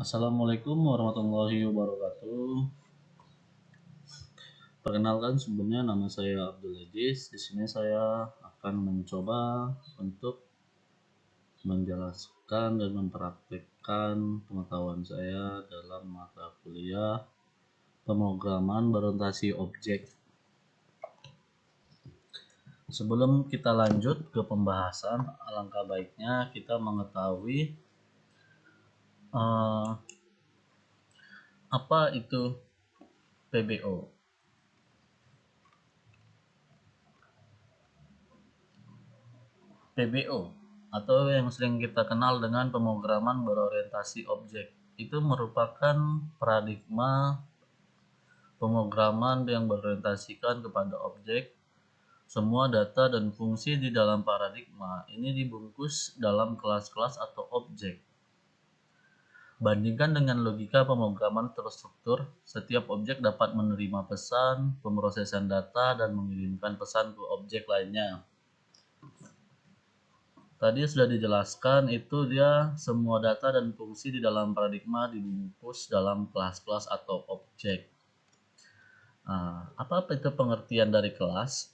Assalamualaikum warahmatullahi wabarakatuh. Perkenalkan, sebelumnya nama saya Abdul Aziz. Di sini saya akan mencoba untuk menjelaskan dan mempraktikkan pengetahuan saya dalam mata kuliah pemrograman berorientasi objek. Sebelum kita lanjut ke pembahasan, alangkah baiknya kita mengetahui apa itu PBO. PBO atau yang sering kita kenal dengan pemrograman berorientasi objek itu merupakan paradigma pemrograman yang berorientasikan kepada objek. Semua data dan fungsi di dalam paradigma ini dibungkus dalam kelas-kelas atau objek. Bandingkan dengan logika pemrograman terstruktur, setiap objek dapat menerima pesan, pemrosesan data, dan mengirimkan pesan ke objek lainnya. Tadi sudah dijelaskan, itu dia semua data dan fungsi di dalam paradigma dibungkus dalam kelas-kelas atau objek. Apa itu pengertian dari kelas?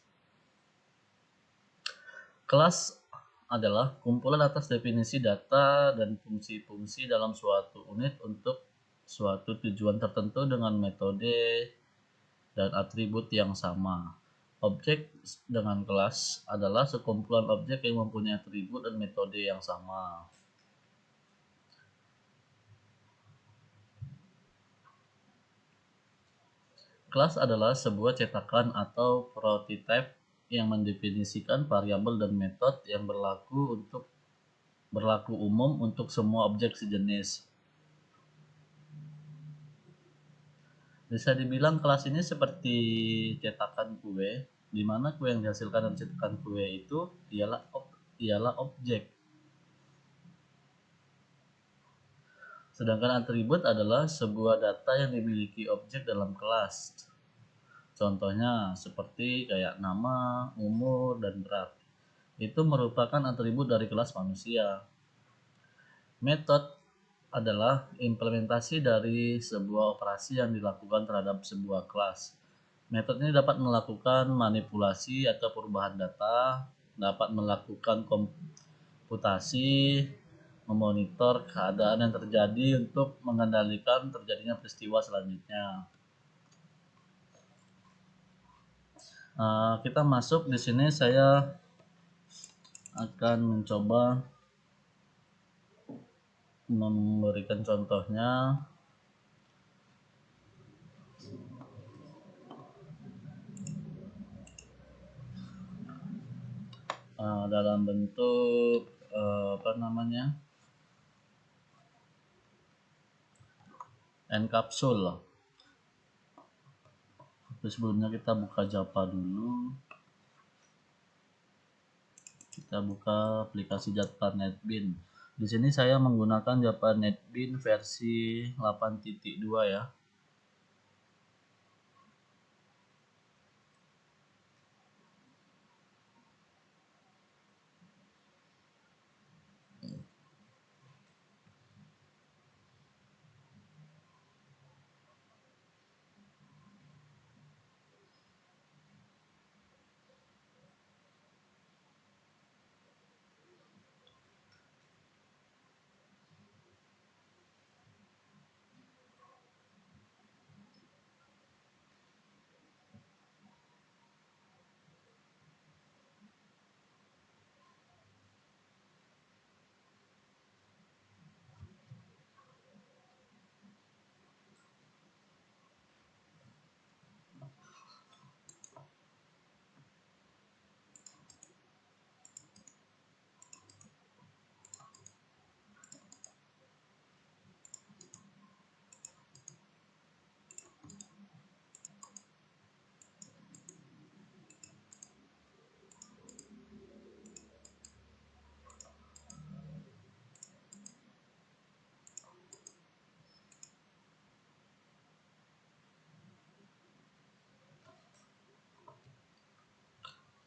Kelas adalah kumpulan atas definisi data dan fungsi-fungsi dalam suatu unit untuk suatu tujuan tertentu dengan metode dan atribut yang sama. Objek dengan kelas adalah sekumpulan objek yang mempunyai atribut dan metode yang sama. Kelas adalah sebuah cetakan atau prototipe yang mendefinisikan variabel dan metode yang berlaku umum untuk semua objek sejenis. Bisa dibilang kelas ini seperti cetakan kue, di mana kue yang dihasilkan dari cetakan kue itu ialah objek. Sedangkan atribut adalah sebuah data yang dimiliki objek dalam kelas. Contohnya seperti kayak nama, umur, dan berat. Itu merupakan atribut dari kelas manusia. Metode adalah implementasi dari sebuah operasi yang dilakukan terhadap sebuah kelas. Metode ini dapat melakukan manipulasi atau perubahan data, dapat melakukan komputasi, memonitor keadaan yang terjadi untuk mengendalikan terjadinya peristiwa selanjutnya. Kita masuk di sini, saya akan mencoba memberikan contohnya. Dalam bentuk encapsul. Tapi sebelumnya kita buka Java dulu. Kita buka aplikasi Java NetBeans. Di sini saya menggunakan Java NetBeans versi 8.2 ya.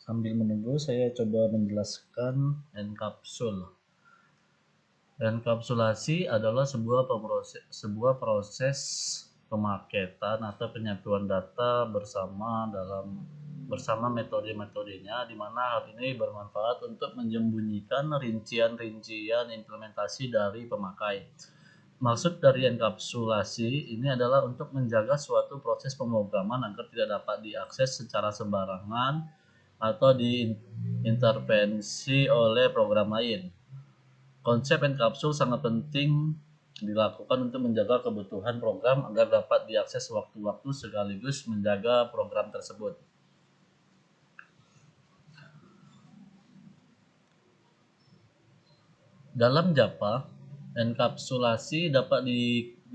Sambil menunggu, saya coba menjelaskan encapsul. Enkapsulasi adalah sebuah proses pemaketan atau penyatuan data bersama metode-metodenya, di mana hal ini bermanfaat untuk menyembunyikan rincian-rincian implementasi dari pemakai. Maksud dari enkapsulasi ini adalah untuk menjaga suatu proses pemrograman agar tidak dapat diakses secara sembarangan atau diintervensi oleh program lain. Konsep enkapsul sangat penting dilakukan untuk menjaga kebutuhan program agar dapat diakses sewaktu-waktu sekaligus menjaga program tersebut. Dalam Java, enkapsulasi dapat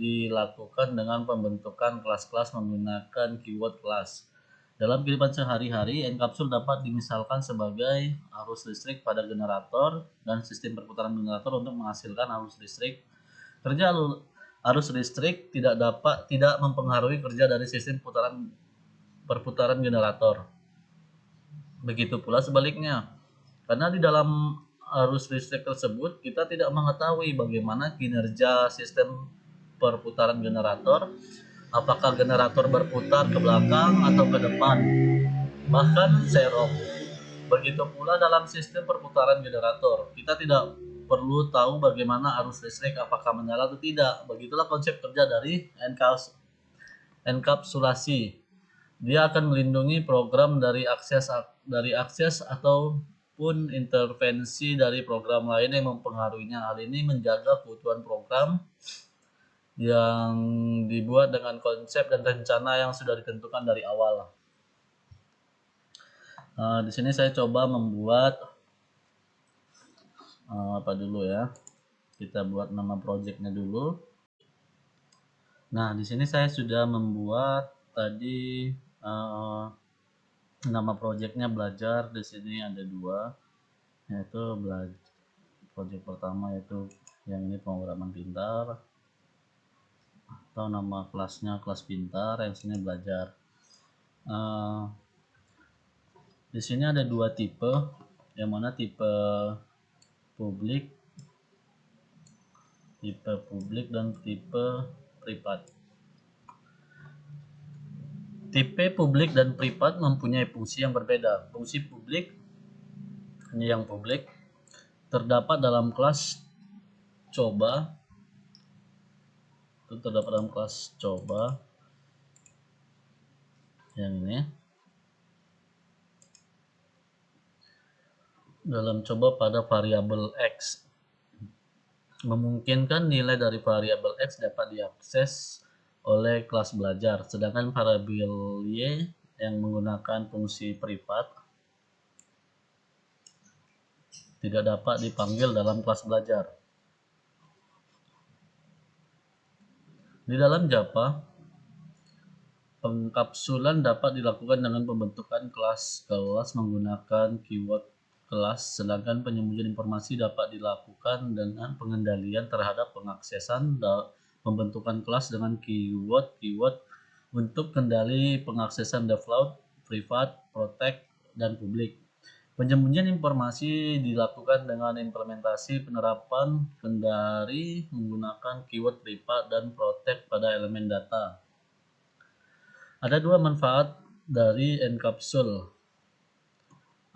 dilakukan dengan pembentukan kelas-kelas menggunakan keyword kelas. Dalam kehidupan sehari-hari, enkapsul dapat dimisalkan sebagai arus listrik pada generator dan sistem perputaran generator untuk menghasilkan arus listrik. Kerja arus listrik tidak mempengaruhi kerja dari sistem perputaran generator. Begitu pula sebaliknya. Karena di dalam arus listrik tersebut kita tidak mengetahui bagaimana kinerja sistem perputaran generator, apakah generator berputar ke belakang atau ke depan, bahkan serong. Begitu pula dalam sistem perputaran generator, kita tidak perlu tahu bagaimana arus listrik apakah menyala atau tidak. Begitulah konsep kerja dari enkapsulasi. Dia akan melindungi program dari akses ataupun intervensi dari program lain yang mempengaruhinya. Hal ini menjaga keutuhan program yang dibuat dengan konsep dan rencana yang sudah ditentukan dari awal. Di sini saya coba membuat apa dulu ya? Kita buat nama projectnya dulu. Nah, di sini saya sudah membuat tadi nama projectnya belajar. Di sini ada dua, yaitu project pertama yaitu yang ini pemrograman pintar, atau nama kelasnya kelas pintar, yang sini belajar. Di sini ada dua tipe, yang mana tipe publik dan tipe privat. Tipe publik dan privat mempunyai fungsi yang berbeda. Fungsi publik, ini yang publik, terdapat dalam kelas coba. Itu terdapat dalam kelas coba. Yang ini. Dalam coba pada variabel X. Memungkinkan nilai dari variabel X dapat diakses oleh kelas belajar, sedangkan variabel Y yang menggunakan fungsi privat tidak dapat dipanggil dalam kelas belajar. Di dalam Java, pengkapsulan dapat dilakukan dengan pembentukan kelas menggunakan keyword kelas, sedangkan penyembunyian informasi dapat dilakukan dengan pengendalian terhadap pengaksesan pembentukan kelas dengan keyword untuk kendali pengaksesan default, privat, protect, dan publik. Penyembunyian informasi dilakukan dengan implementasi penerapan kendali menggunakan keyword privat dan protect pada elemen data. Ada dua manfaat dari enkapsul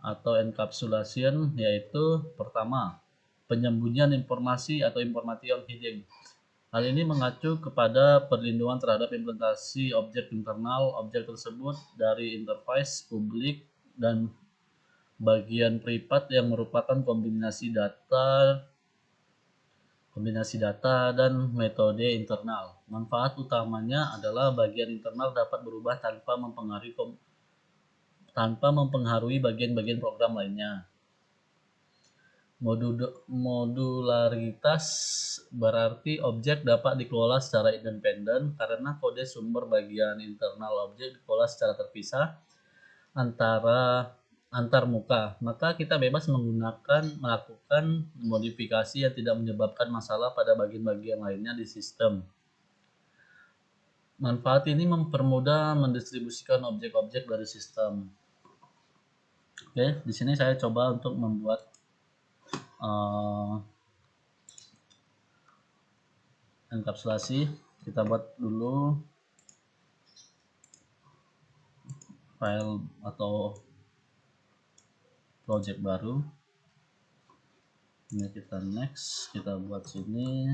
atau encapsulation, yaitu pertama, penyembunyian informasi atau information hiding. Hal ini mengacu kepada perlindungan terhadap implementasi objek internal objek tersebut dari interface publik dan bagian privat yang merupakan kombinasi data dan metode internal. Manfaat utamanya adalah bagian internal dapat berubah tanpa mempengaruhi bagian-bagian program lainnya. Modularitas berarti objek dapat dikelola secara independen karena kode sumber bagian internal objek dikelola secara terpisah antar muka. Maka kita bebas melakukan modifikasi yang tidak menyebabkan masalah pada bagian-bagian lainnya di sistem. Manfaat ini mempermudah mendistribusikan objek-objek dari sistem. Oke, di sini saya coba untuk membuat enkapsulasi, kita buat dulu file atau project baru. Ini kita next, kita buat sini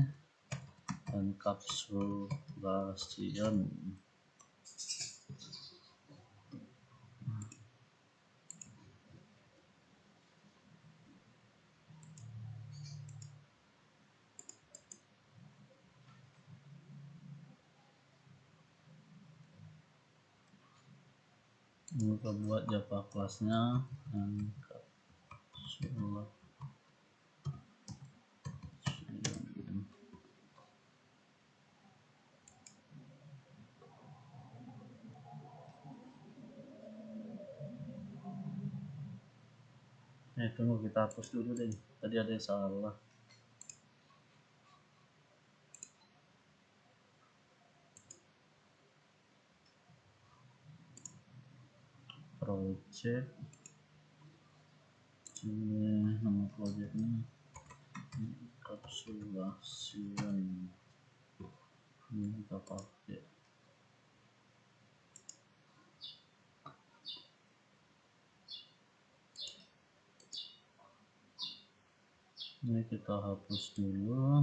encapsulation. Ini kita buat Java kelasnya encapsulation. Tunggu, kita hapus dulu deh, tadi ada yang salah. Project, ini nama projectnya encapsulation, ini kita pakai. Ini kita hapus dulu.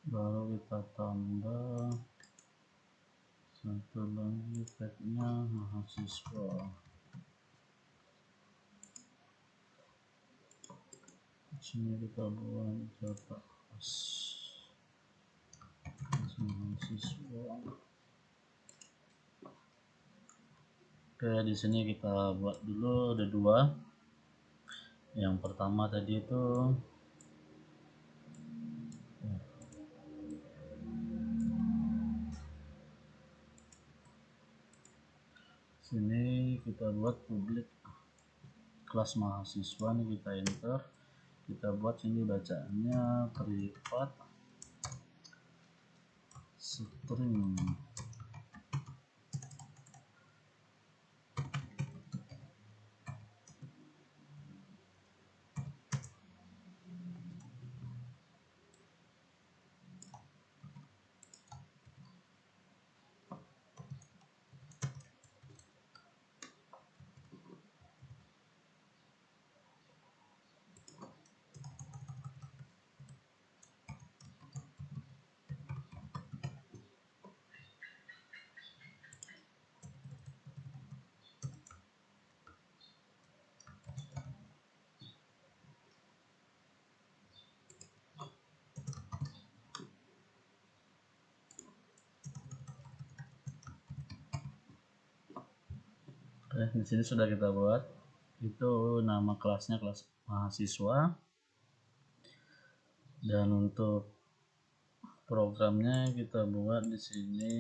Baru kita tambah satu lagi tagnya mahasiswa. Sini kita buat Java mahasiswa. Oke, di sini kita buat dulu ada dua. Yang pertama tadi itu sini kita buat publik kelas mahasiswa, nih kita enter, kita buat sini bacaannya privat string. Di sini sudah kita buat, itu nama kelasnya kelas mahasiswa, dan untuk programnya kita buat di sini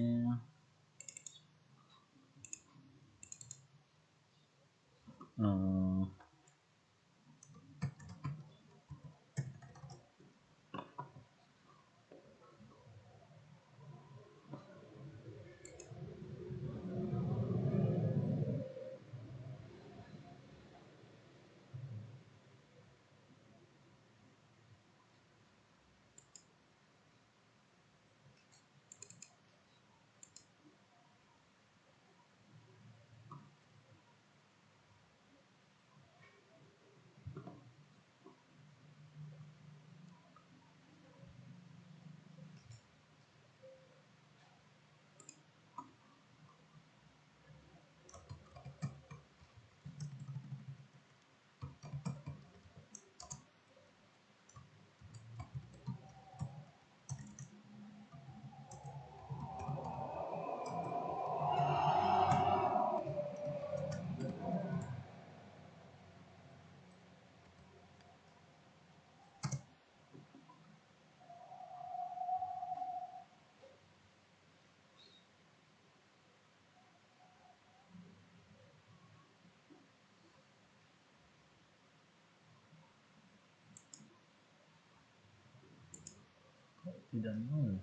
tidak nol.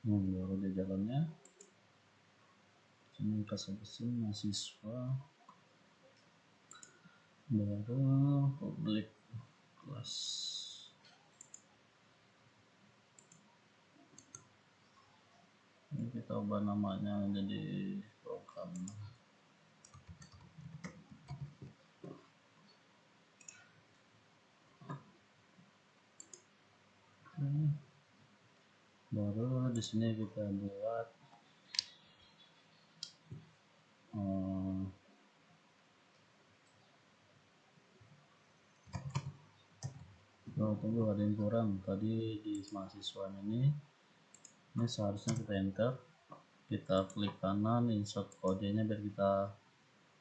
Baru di jalannya sini kasih mahasiswa, baru public kelas. Ini kita ubah namanya jadi program. Baru di sini kita buat tunggu, ada yang kurang tadi di mahasiswa ini seharusnya kita enter, kita klik kanan insert kodenya biar kita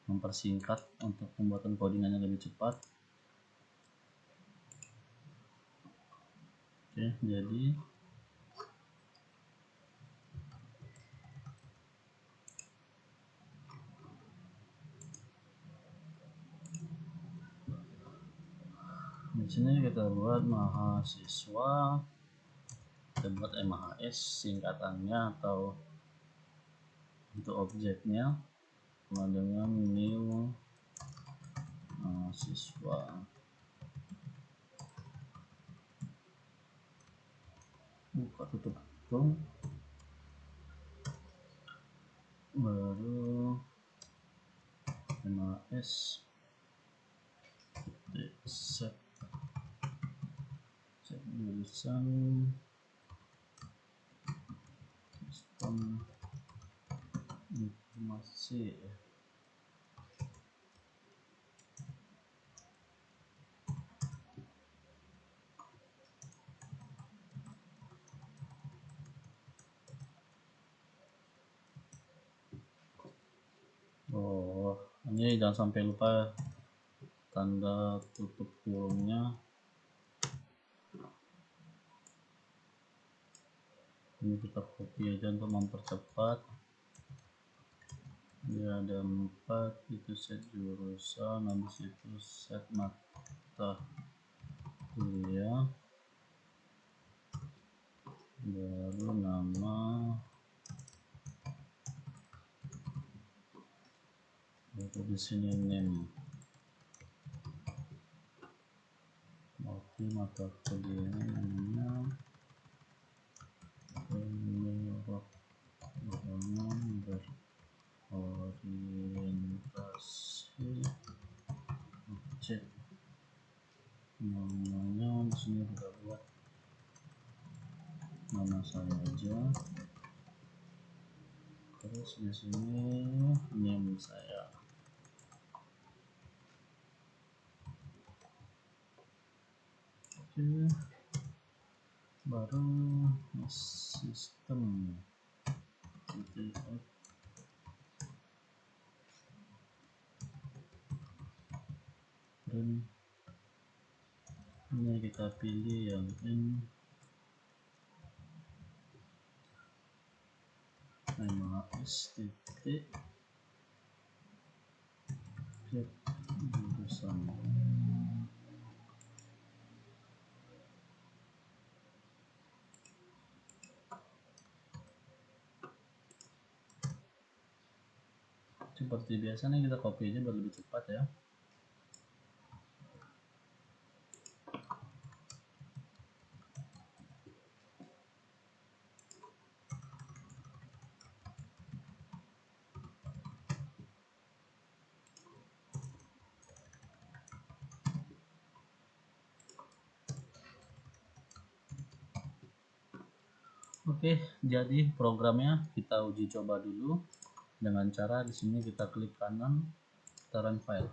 mempersingkat untuk pembuatan codingannya lebih cepat. Oke, jadi di sini kita buat mahasiswa, kita buat MHS singkatannya atau untuk objeknya dengan new mahasiswa. Buka tutup dong. Baru MHS set jurusan sistem informasi. Oh, ini jangan sampai lupa tanda tutup kurungnya. Ini kita copy aja untuk mempercepat. Dia ada 4, itu set jurusan, habis itu set mata kuliah, baru nama, baru di sini name, mata kuliahnya namanya berorientasi objek. Namanya di sini kita buat nama saya aja, terus di sini name saya. Oke, baru sistem dan ini kita pilih yang MHS titik jurusan. Seperti biasa nih kita copy aja biar lebih cepat ya. Oke, jadi programnya kita uji coba dulu dengan cara di sini kita klik kanan, kita run file.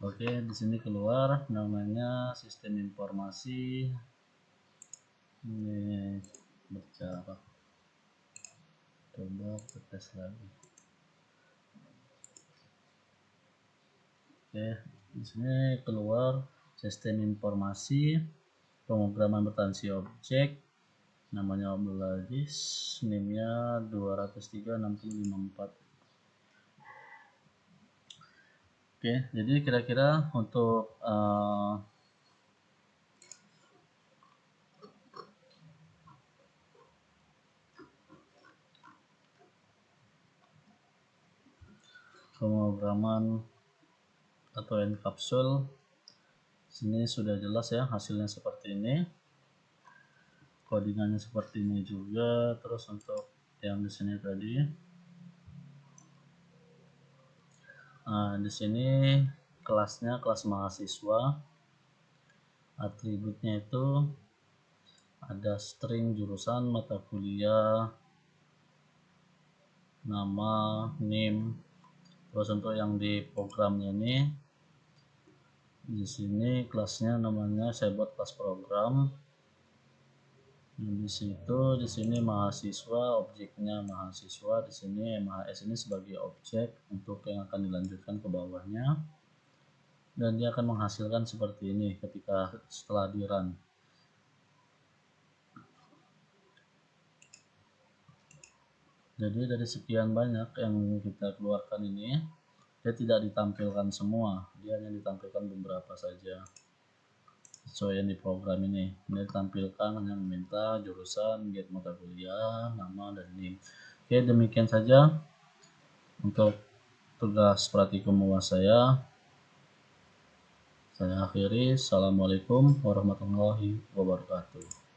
Oke, di sini keluar namanya sistem informasi. Ini berjarak. coba tes lagi. Oke, di sini keluar sistem informasi pemrograman bertansi objek, namanya Obelagis, NIM-nya 2036054. Oke, jadi kira-kira untuk pemrograman atau encapsule sini sudah jelas ya, hasilnya seperti ini, codingannya seperti ini juga. Terus untuk yang di sini tadi, di sini kelasnya kelas mahasiswa, atributnya itu ada string jurusan, mata kuliah, nama, NIM. Terus untuk yang di programnya ini, di sini kelasnya namanya saya buat kelas program. Di situ, di sini mahasiswa, objeknya mahasiswa, di sini MHS ini sebagai objek untuk yang akan dilanjutkan ke bawahnya, dan dia akan menghasilkan seperti ini ketika setelah di run. Jadi dari sekian banyak yang kita keluarkan ini, dia tidak ditampilkan semua, dia hanya ditampilkan beberapa saja sesuai yang di program ini. Ini ditampilkan hanya meminta jurusan, get mata kuliah, nama, dan NIM. Oke, demikian saja untuk tugas praktikum UAS saya. Saya akhiri. Assalamualaikum warahmatullahi wabarakatuh.